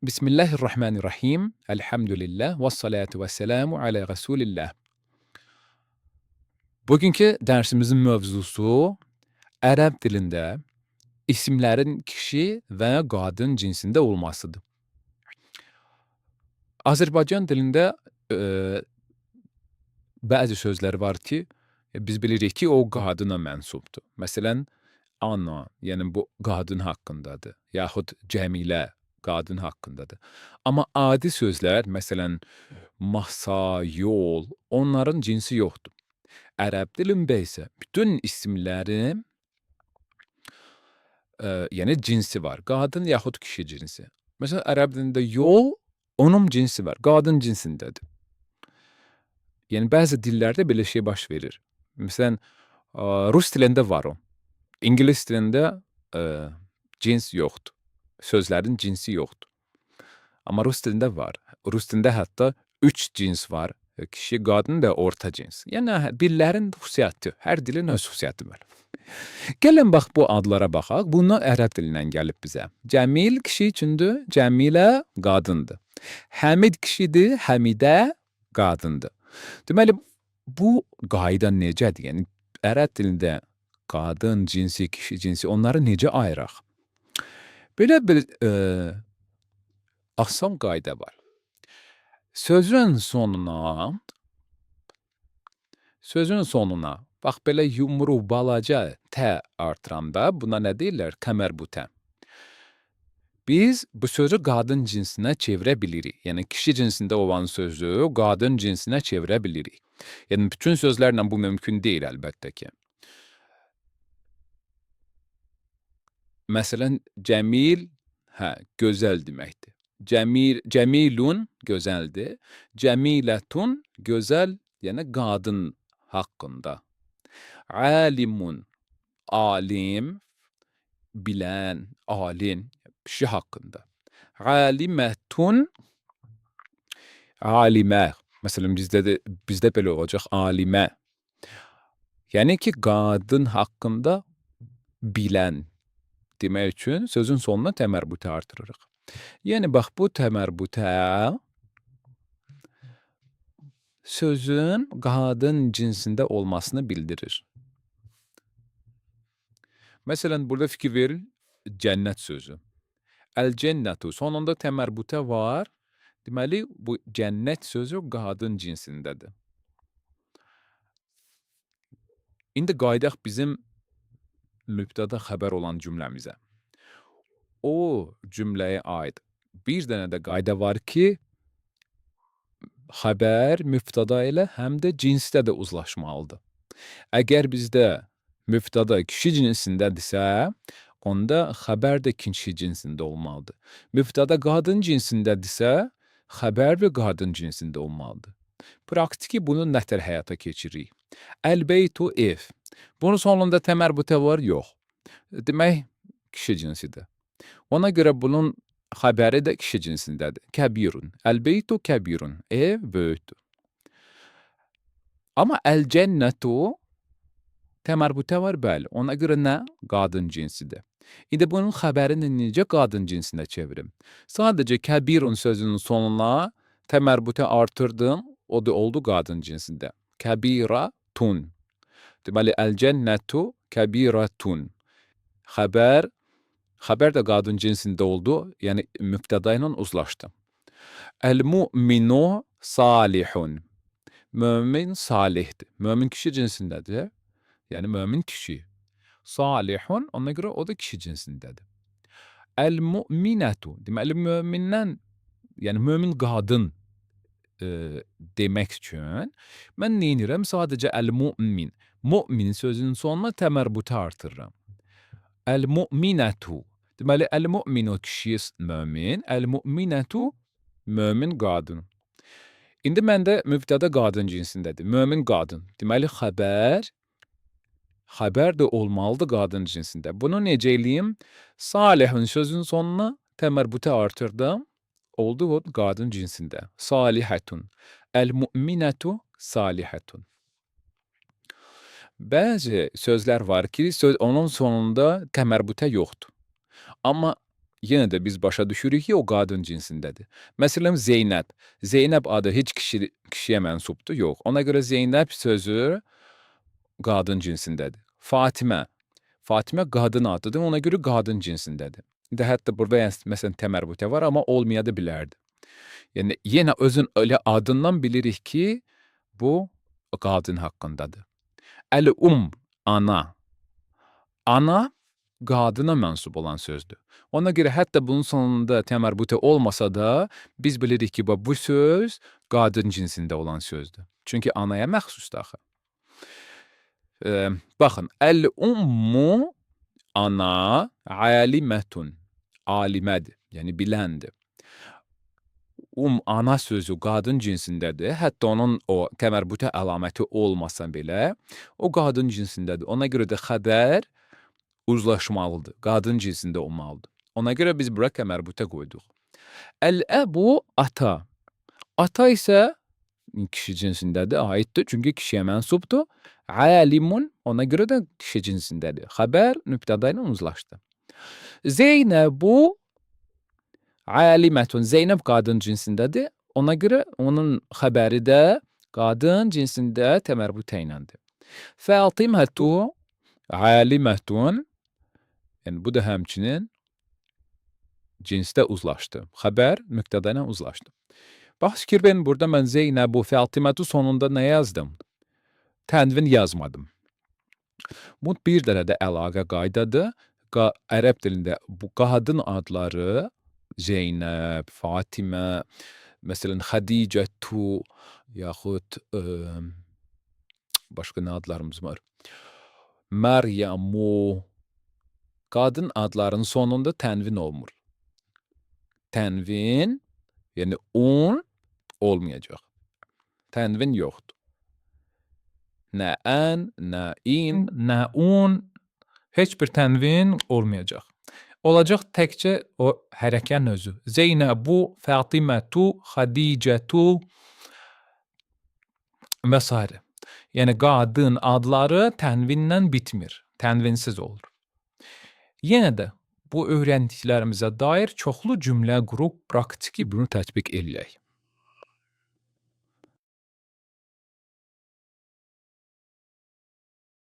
Bismillahirrahmanirrahim. Elhamdülillah. Vessalatu vesselamu ala Resulillah. Bugünkü dersimizin mövzusu Ərəb dilində isimlərin kişi və qadın cinsində olmasıdır. Azərbaycan dilində bəzi sözlər var ki, biz bilirik ki, o qadına mənsubdur. Məsələn, ana, yəni bu qadın haqqındadır, yaxud Cəmilə qadın haqqındadır. Amma adi sözlər, məsələn, masa, yol, onların cinsi yoxdur. Ərəb dilində isə bütün isimlərin yəni cinsi var. Qadın yaxud kişi cinsi. Məsələn, ərəb dilində yol, onun cinsi var, qadın cinsindədir. Yəni bəzi dillərdə belə şey baş verir. Məsələn, rus dilində var o. İngilis dilində cins yoxdur. Sözlərin cinsi yoxdur. Amma rus dilində var. Rus dilində hətta 3 cins var. Kişi, qadın və orta cins. Yəni dillərin xüsusiyyəti, hər dilin öz xüsusiyyəti var. Gəlin bax bu adlara baxaq. Bunlar ərəb dilindən gəlib bizə. Cəmil kişi üçündür, Cəmilə qadındır. Həmid kişidir, Həmidə qadındır. Deməli, bu qayda necədir? Yəni ərəb dilində qadın cinsi, kişi cinsi, onları necə ayıraq? Belə bir asan qayda var. Sözün sonuna bax belə yumru balaca tə artıranda buna nə deyirlər? Kəmərbutə. Biz bu sözü qadın cinsinə çevirə bilirik. Yəni kişi cinsində olan sözü qadın cinsinə çevirə bilirik. Yəni bütün sözlərlə bu mümkün deyil əlbəttə ki. Məsələn, cəmil, gözəl deməkdir. Cəmilun gözəldir. Cəmilətun gözəl, yəni qadın haqqında. Alimun, alim, bilən, alin, kişi haqqında. Alimətun, alimə. Məsələn, bizdə belə olacaq, alimə. Yəni ki, qadın haqqında bilən demək üçün sözün sonuna təmərbutə artırırıq. Yəni, bax, bu təmərbutə sözün qadın cinsində olmasını bildirir. Məsələn, burada fikir verin, cənnət sözü. Əl-cənnətu, sonunda təmərbutə var. Deməli, bu cənnət sözü qadın cinsindədir. İndi qayıdaq bizim mübtəda xəbər olan cümləmizə. O cümləyə aid bir dənə də qayda var ki, xəbər mübtəda ilə həm də cinsdə də uzlaşmalıdır. Əgər bizdə mübtəda kişi cinsindədirsə, onda xəbər də kişi cinsində olmalıdır. Mübtəda qadın cinsindədirsə, xəbər də qadın cinsində olmalıdır. Praktiki bunu nətər həyata keçiririk? Əl-beytu ev. Bunun sonunda təmərbutə var? Yox. Demək, kişi cinsidir. Ona görə bunun xəbəri də kişi cinsindədir. Kəbirun. Əl-beytu kəbirun. Ev böyükdür. Amma əl-cənnətu təmərbutə var, bəli. Ona görə nə? Qadın cinsidir. İndi bunun xəbərini necə qadın cinsinə çevirim? Sadəcə kəbirun sözünün sonuna təmərbutə artırdım, o da oldu qadın cinsində. Kəbiratun. Deməli, əl-cənnətu kəbiratun. Xəbər də qadın cinsində oldu, yəni mübtəda ilə uzlaşdı. Əl-mu'minu salihun. Mömin salihdir. Mömin kişi cinsindədir. Yəni mömin kişi. Salihun, ona görə o da kişi cinsindədir. Əl-mu'minətu. Deməli, mömindən, yəni mömin qadın demək üçün mən neyinirəm? Sadəcə əl-mu'min. Mu'min sözünün sonuna təmərbutə artırıram. Əl-mu'minətu. Deməli, əl-mu'minu kişi mömin, əl-mu'minətu mömin qadın. İndi məndə mübtəda qadın cinsindədir. Mömin qadın. Deməli, xəbər də olmalıdır qadın cinsində. Bunu necə eləyim? Salihun sözünün sonuna təmərbutə artırdım. Oldu o qadın cinsində. Salihətun. Əl-mu'minətu salihətun. Bəzi sözlər var ki, onun sonunda təmərbutə yoxdur. Amma yenə də biz başa düşürük ki, o qadın cinsindədir. Məsələn, Zeynəb. Zeynəb adı heç kişiyə mənsubdur? Yox. Ona görə Zeynəb sözü qadın cinsindədir. Fatimə. Fatimə qadın adıdır, ona görə qadın cinsindədir. İndi hətta burada məsələn təmərbütə var, amma olmaya da bilərdi. Yəni yenə özün elə adından bilirik ki, bu qadın haqqındadır. Əl-um, ana. Ana qadına mənsub olan sözdür. Ona görə hətta bunun sonunda təmərbütə olmasa da biz bilirik ki, bu söz qadın cinsində olan sözdür. Çünki anaya məxsusdur axı. Baxın, əl-ummu ana alimətun. Alimədir, yəni biləndir. Ana sözü qadın cinsindədir. Hətta onun o təmərbütə əlaməti olmasa belə, o qadın cinsindədir. Ona görə də xəbər uzlaşmalıdır. Qadın cinsində olmalıdır. Ona görə biz bura təmərbütə qoyduq. Əl-əbu ata. Ata isə kişi cinsindədir, aiddir. Çünki kişiyə mənsubdur. Alimun, ona görə də kişi cinsindədir. Xəbər nüqtada ilə uzlaşdı. Zeynəbu alimətun. Zeynəb qadın cinsindədir. Ona görə onun xəbəri də qadın cinsində təmərbütə iləndir. Fatimətu alimətun. Yəni bu da həmçinin cinsdə uzlaşdı. Xəbər nüqtada ilə uzlaşdı. Bax, fikir verin, burada mən Zeynəbu, Fatimətu sonunda nə yazdım? Tənvin yazmadım. Bu bir dənə də əlaqə qaydadır. Ərəb dilində bu qadın adları Zeynəb, Fatimə, məsələn Xədicətu, yaxud başqa nə adlarımız var? Məryəmu. Qadın adlarının sonunda tənvin olmur. Tənvin, yəni olmayacaq. Tənvin yoxdur. Nəən, nəin, nəun, heç bir tənvin olmayacaq. Olacaq təkcə o hərəkən özü. Zeynəbu, Fatimətu, Xədicətu və s. Yəni qadın adları tənvinlə bitmir. Tənvinsiz olur. Yenə də bu öyrəndiklərimizə dair çoxlu cümlə qurub praktiki bunu tətbiq eləyək.